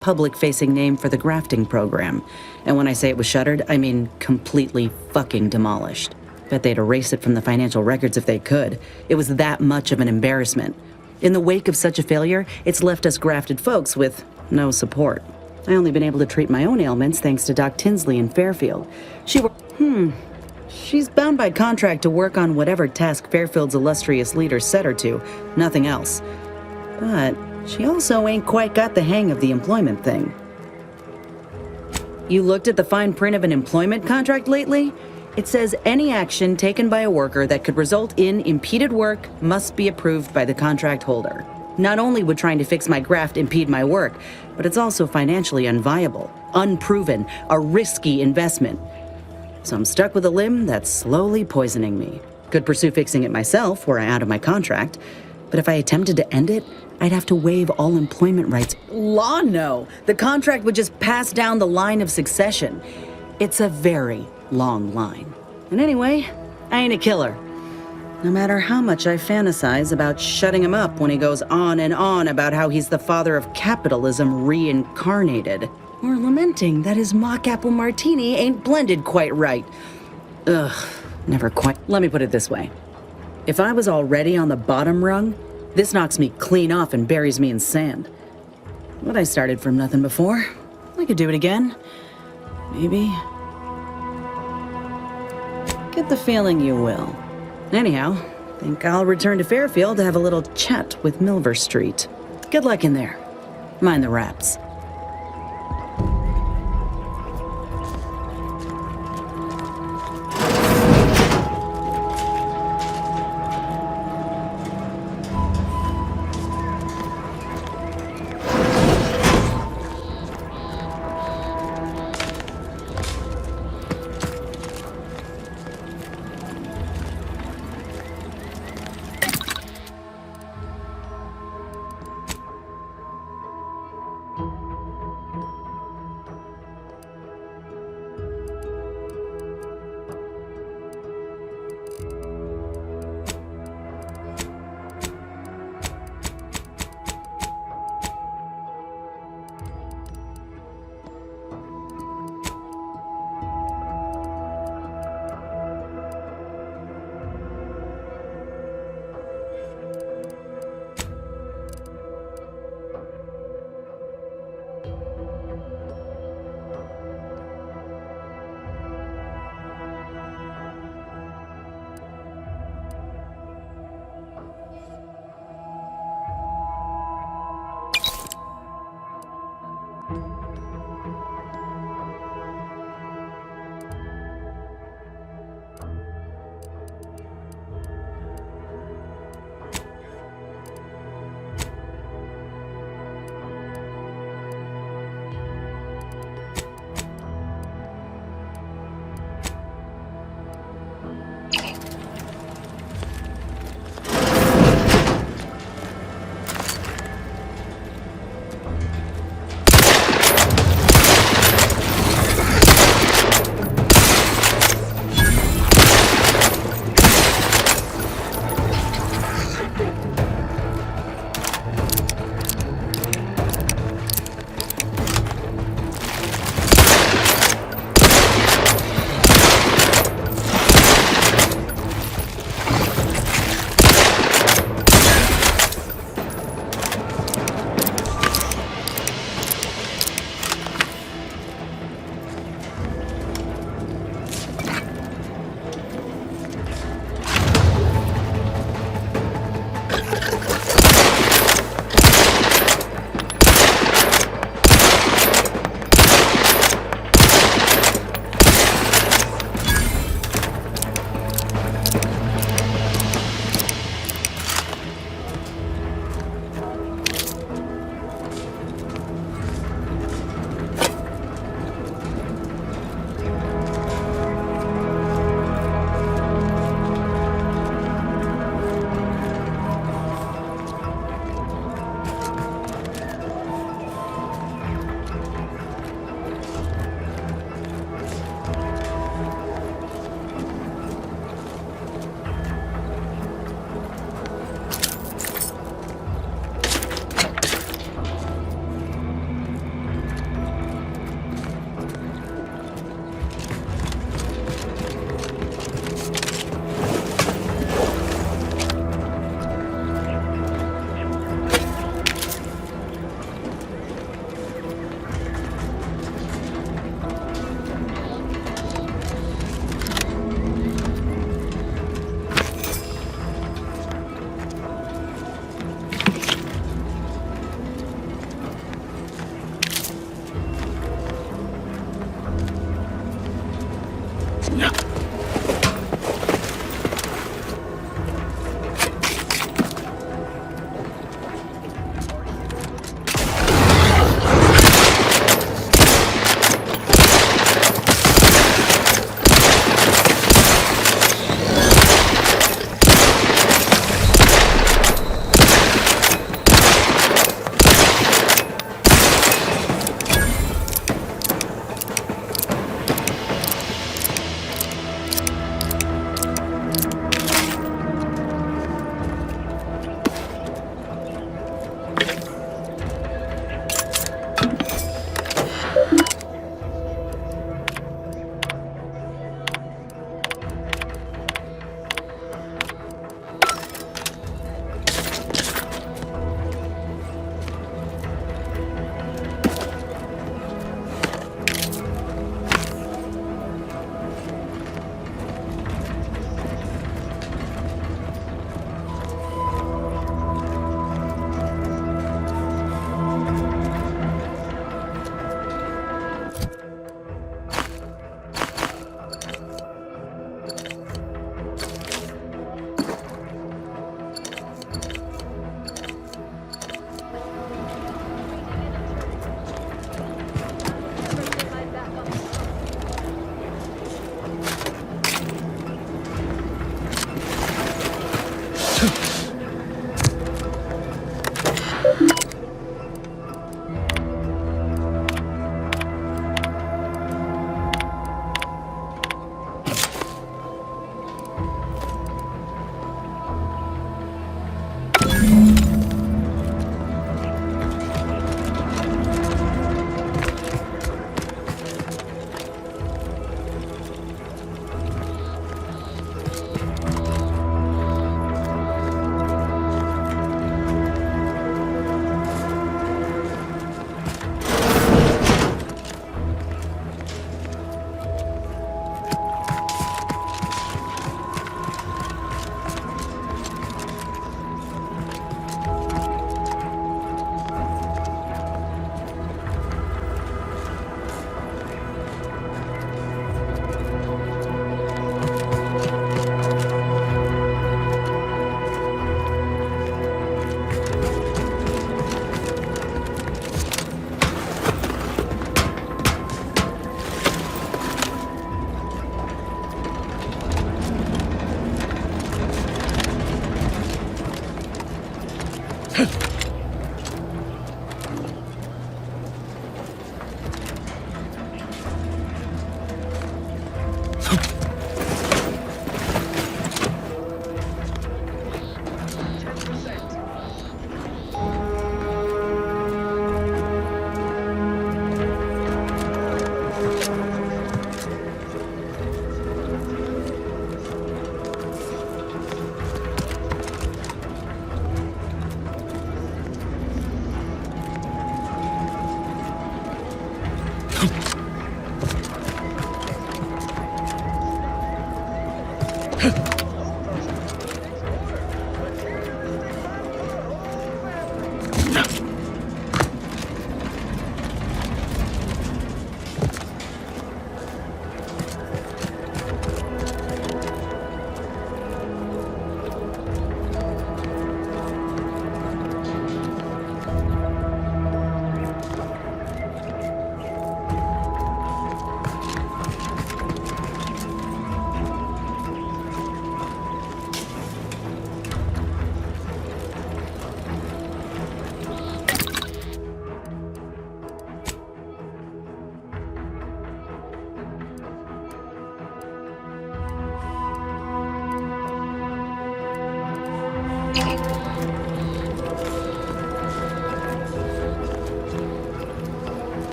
public-facing name for the grafting program. And when I say it was shuttered, I mean completely fucking demolished. Bet they'd erase it from the financial records if they could. It was that much of an embarrassment. In the wake of such a failure, it's left us grafted folks with no support. I only been able to treat my own ailments thanks to Doc Tinsley in Fairfield. She's bound by contract to work on whatever task Fairfield's illustrious leader set her to, nothing else. But she also ain't quite got the hang of the employment thing. You looked at the fine print of an employment contract lately? It says any action taken by a worker that could result in impeded work must be approved by the contract holder. Not only would trying to fix my graft impede my work, but it's also financially unviable, unproven, a risky investment. So I'm stuck with a limb that's slowly poisoning me. Could pursue fixing it myself were I out of my contract, but if I attempted to end it, I'd have to waive all employment rights. Law, no. The contract would just pass down the line of succession. It's a very long line. And anyway, I ain't a killer. No matter how much I fantasize about shutting him up when he goes on and on about how he's the father of capitalism reincarnated. Or lamenting that his mock apple martini ain't blended quite right. Ugh, never quite. Let me put it this way. If I was already on the bottom rung, this knocks me clean off and buries me in sand. But I started from nothing before. I could do it again. Maybe. Get the feeling you will. Anyhow, think I'll return to Fairfield to have a little chat with Milver Street. Good luck in there. Mind the raps.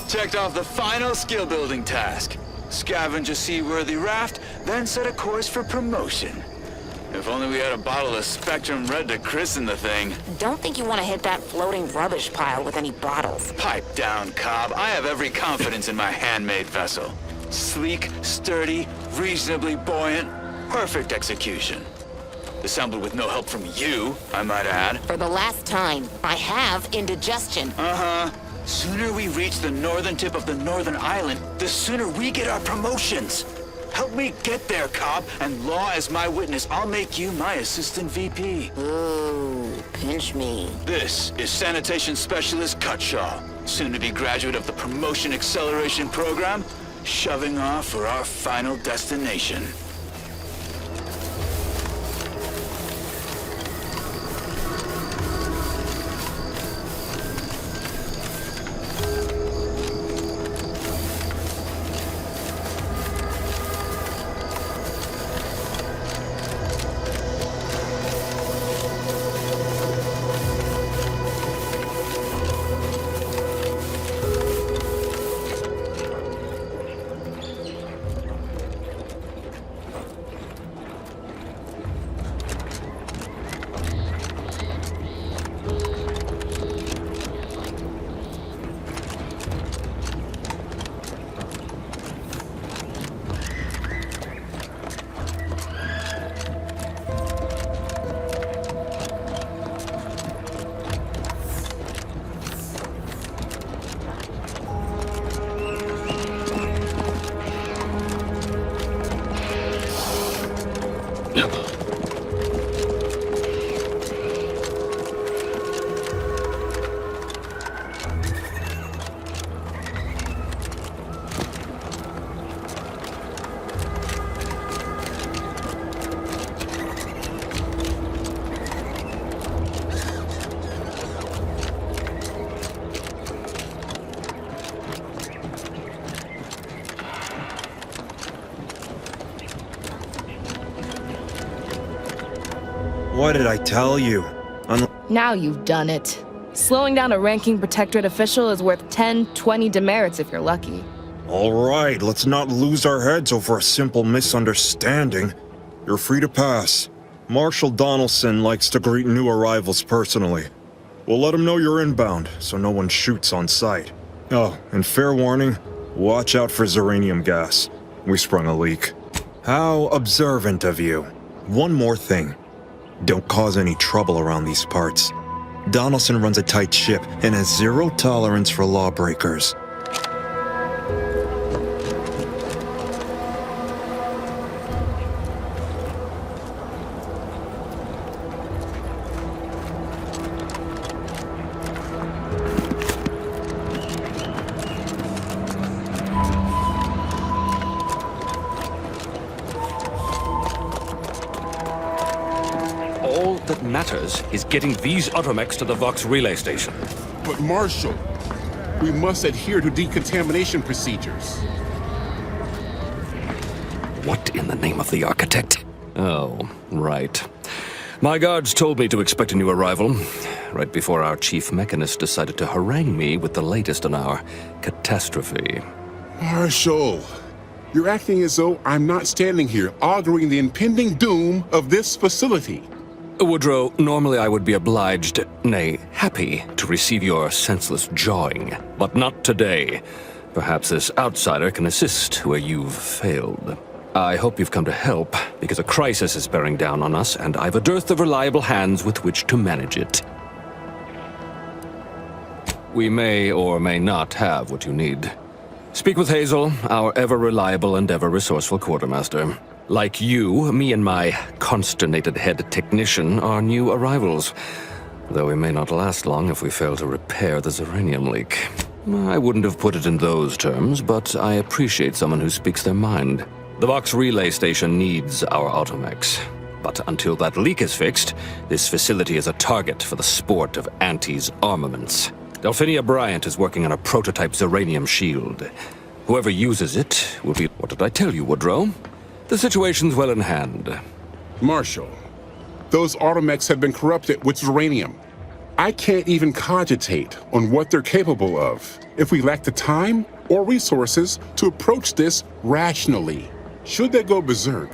Checked off the final skill-building task. Scavenge a seaworthy raft, then set a course for promotion. If only we had a bottle of Spectrum Red to christen the thing. Don't think you want to hit that floating rubbish pile with any bottles. Pipe down, Cobb. I have every confidence in my handmade vessel. Sleek, sturdy, reasonably buoyant, perfect execution. Assembled with no help from you, I might add. For the last time, I have indigestion. Uh-huh. Sooner we reach the northern tip of the northern island, the sooner we get our promotions. Help me get there, Cobb, and law as my witness, I'll make you my assistant VP. Ooh, pinch me. This is Sanitation Specialist Cutshaw, soon-to-be graduate of the Promotion Acceleration Program, shoving off for our final destination. What did I tell you? Now you've done it. Slowing down a ranking Protectorate official is worth 10, 20 demerits if you're lucky. All right, let's not lose our heads over a simple misunderstanding. You're free to pass. Marshal Donaldson likes to greet new arrivals personally. We'll let him know you're inbound, so no one shoots on sight. Oh, and fair warning, watch out for Zeranium gas. We sprung a leak. How observant of you. One more thing. Don't cause any trouble around these parts. Donaldson runs a tight ship and has zero tolerance for lawbreakers. All that matters is getting these automechs to the Vox relay station. But Marshal, we must adhere to decontamination procedures. What in the name of the architect? Oh, right. My guards told me to expect a new arrival, right before our chief mechanist decided to harangue me with the latest on our catastrophe. Marshal, you're acting as though I'm not standing here auguring the impending doom of this facility. Woodrow, normally I would be obliged, nay, happy, to receive your senseless jawing, but not today. Perhaps this outsider can assist where you've failed. I hope you've come to help, because a crisis is bearing down on us, and I've a dearth of reliable hands with which to manage it. We may or may not have what you need. Speak with Hazel, our ever-reliable and ever-resourceful quartermaster. Like you, me and my consternated head technician are new arrivals, though we may not last long if we fail to repair the Zeranium leak. I wouldn't have put it in those terms, but I appreciate someone who speaks their mind. The Vox relay station needs our automechs, but until that leak is fixed, this facility is a target for the sport of Auntie's armaments. Delphinia Bryant is working on a prototype Zeranium shield. Whoever uses it will be... What did I tell you, Woodrow? The situation's well in hand. Marshal, those automechs have been corrupted with uranium. I can't even cogitate on what they're capable of if we lack the time or resources to approach this rationally. Should they go berserk,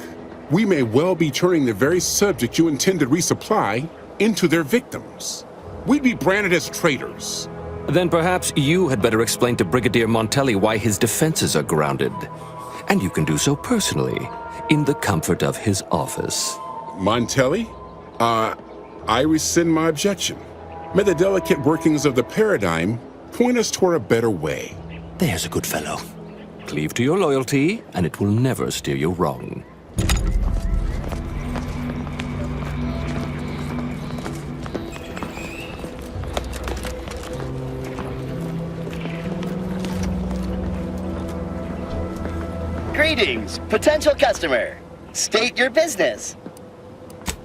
we may well be turning the very subject you intend to resupply into their victims. We'd be branded as traitors. Then perhaps you had better explain to Brigadier Montelli why his defenses are grounded. And you can do so personally, in the comfort of his office. Montelli? I rescind my objection. May the delicate workings of the paradigm point us toward a better way. There's a good fellow. Cleave to your loyalty, and it will never steer you wrong. Greetings, potential customer. State your business.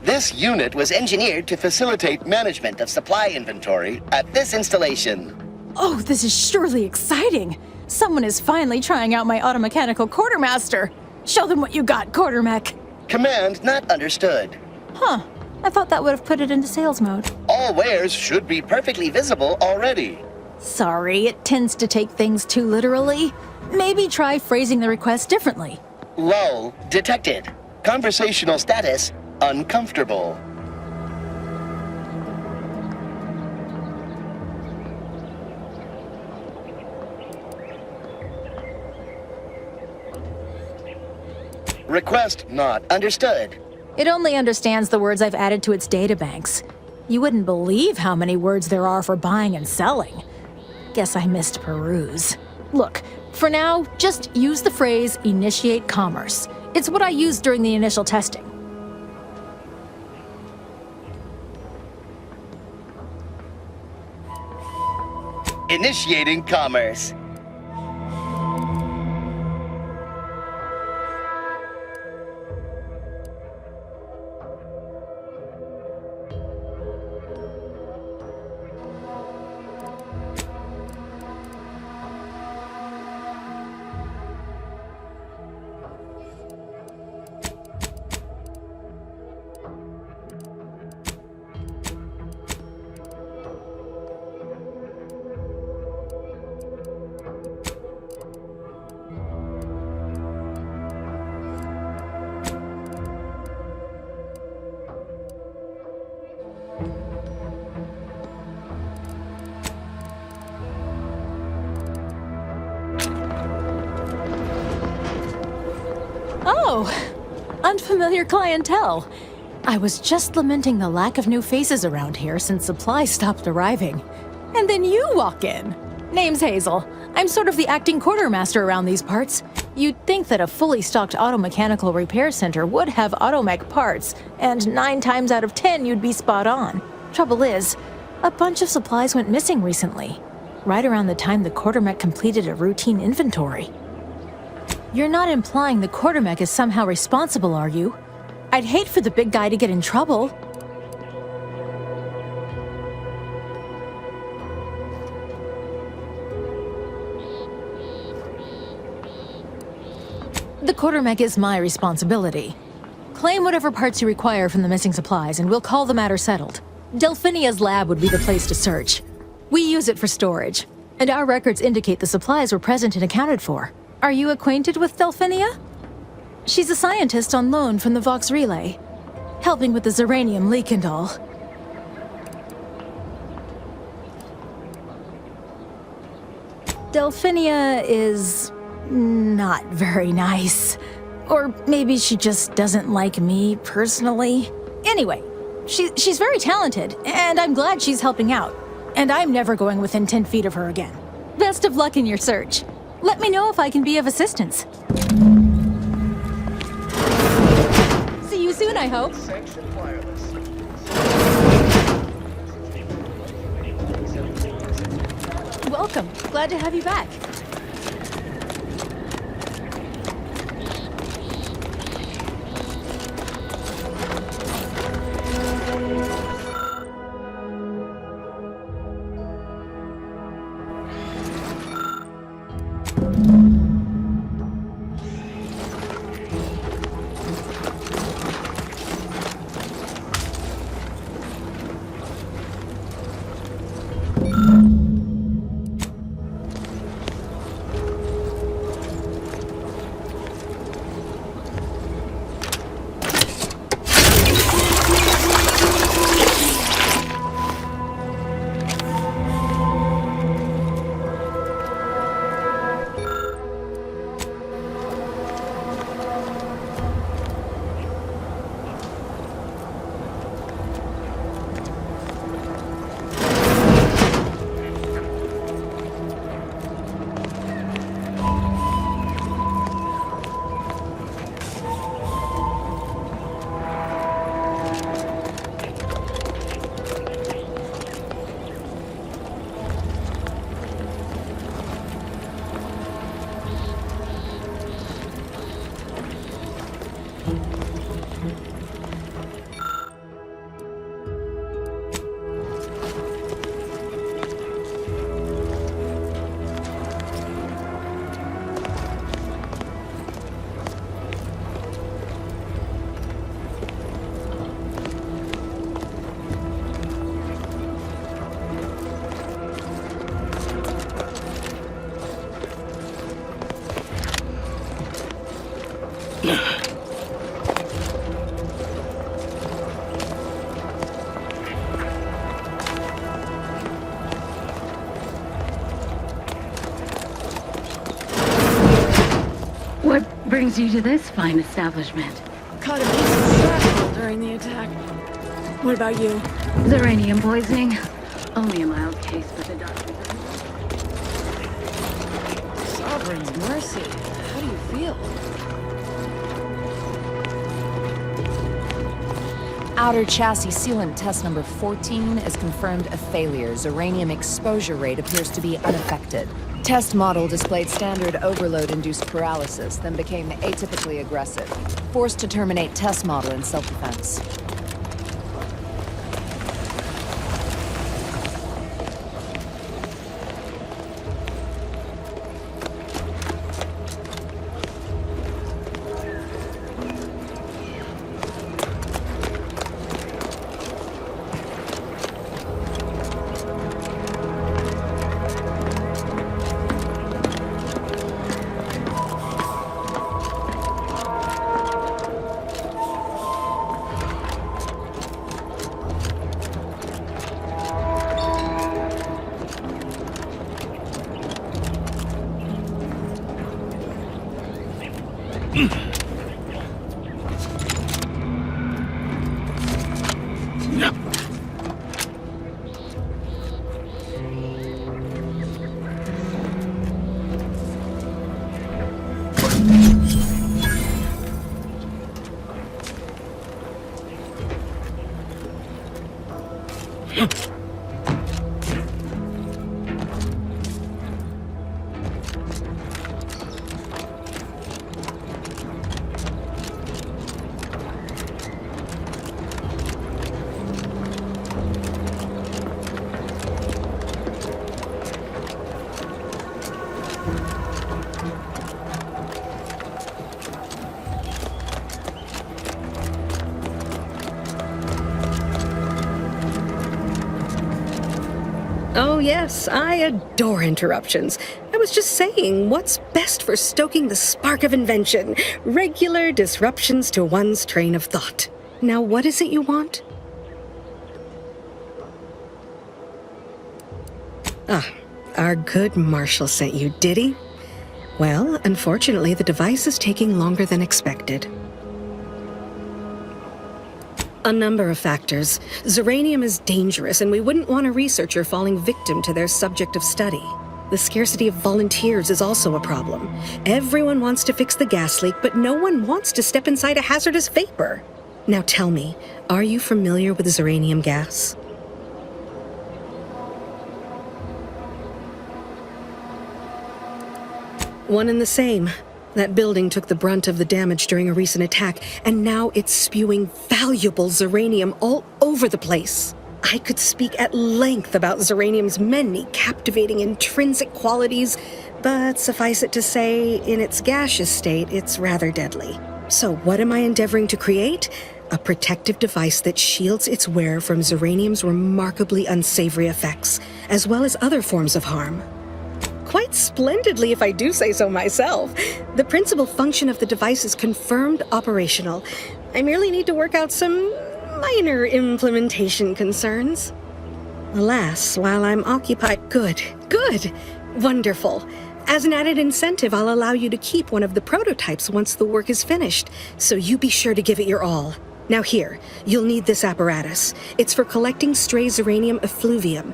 This unit was engineered to facilitate management of supply inventory at this installation. Oh, this is surely exciting. Someone is finally trying out my automechanical quartermaster. Show them what you got, quartermech. Command not understood. Huh. I thought that would have put it into sales mode. All wares should be perfectly visible already. Sorry, it tends to take things too literally. Maybe try phrasing the request differently. Lull detected. Conversational status uncomfortable. Request not understood. It only understands the words I've added to its databanks. You wouldn't believe how many words there are for buying and selling. Guess I missed peruse. Look, for now, just use the phrase initiate commerce. It's what I used during the initial testing. Initiating commerce. Oh, unfamiliar clientele. I was just lamenting the lack of new faces around here since supplies stopped arriving. And then you walk in. Name's Hazel. I'm sort of the acting quartermaster around these parts. You'd think that a fully stocked auto-mechanical repair center would have automech parts, and 9 times out of 10 you'd be spot on. Trouble is, a bunch of supplies went missing recently, right around the time the quartermech completed a routine inventory. You're not implying the quartermech is somehow responsible, are you? I'd hate for the big guy to get in trouble. The quartermech is my responsibility. Claim whatever parts you require from the missing supplies, and we'll call the matter settled. Delphinia's lab would be the place to search. We use it for storage, and our records indicate the supplies were present and accounted for. Are you acquainted with Delphinia? She's a scientist on loan from the Vox Relay, helping with the Zeranium leak and all. Delphinia is not very nice. Or maybe she just doesn't like me personally. Anyway, she's very talented, and I'm glad she's helping out. And I'm never going within 10 feet of her again. Best of luck in your search. Let me know if I can be of assistance. See you soon, I hope. Welcome. Glad to have you back. What brings you to this fine establishment? Caught a piece of shrapnel during the attack. What about you? Uranium poisoning? Only a mild case, but the doctor... Sovereign mercy. How do you feel? Outer chassis sealant test number 14 is confirmed a failure. Uranium exposure rate appears to be unaffected. Test model displayed standard overload-induced paralysis, then became atypically aggressive. Forced to terminate test model in self-defense. Oh yes, I adore interruptions. I was just saying, what's best for stoking the spark of invention? Regular disruptions to one's train of thought. Now what is it you want? Ah, our good Marshall sent you, did he? Well, unfortunately, the device is taking longer than expected. A number of factors. Zeranium is dangerous, and we wouldn't want a researcher falling victim to their subject of study. The scarcity of volunteers is also a problem. Everyone wants to fix the gas leak, but no one wants to step inside a hazardous vapor. Now tell me, are you familiar with zeranium gas? One and the same. That building took the brunt of the damage during a recent attack, and now it's spewing valuable zeranium all over the place. I could speak at length about zeranium's many captivating intrinsic qualities, but suffice it to say, in its gaseous state, it's rather deadly. So what am I endeavoring to create? A protective device that shields its wearer from zeranium's remarkably unsavory effects, as well as other forms of harm. Quite splendidly, if I do say so myself. The principal function of the device is confirmed operational. I merely need to work out some minor implementation concerns. Alas, while I'm occupied... Good. Wonderful. As an added incentive, I'll allow you to keep one of the prototypes once the work is finished, so you be sure to give it your all. Now here, you'll need this apparatus. It's for collecting stray zeranium effluvium.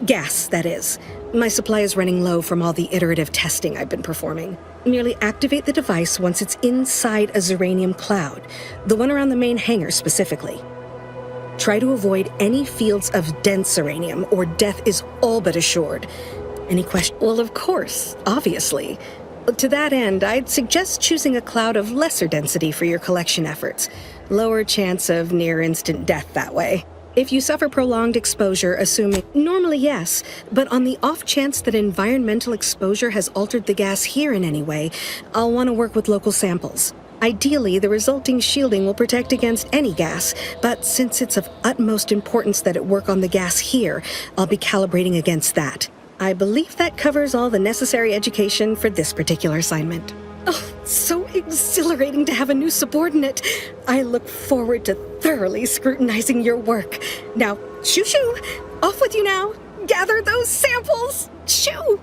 Gas, that is. My supply is running low from all the iterative testing I've been performing. Merely activate the device once it's inside a zeranium cloud, the one around the main hangar specifically. Try to avoid any fields of dense zeranium, or death is all but assured. Any question? Well, of course, obviously. To that end, I'd suggest choosing a cloud of lesser density for your collection efforts. Lower chance of near-instant death that way. If you suffer prolonged exposure, assuming... Normally, yes, but on the off chance that environmental exposure has altered the gas here in any way, I'll want to work with local samples. Ideally, the resulting shielding will protect against any gas, but since it's of utmost importance that it work on the gas here, I'll be calibrating against that. I believe that covers all the necessary education for this particular assignment. Oh, so exhilarating to have a new subordinate. I look forward to thoroughly scrutinizing your work. Now, shoo-shoo! Off with you now! Gather those samples! Shoo!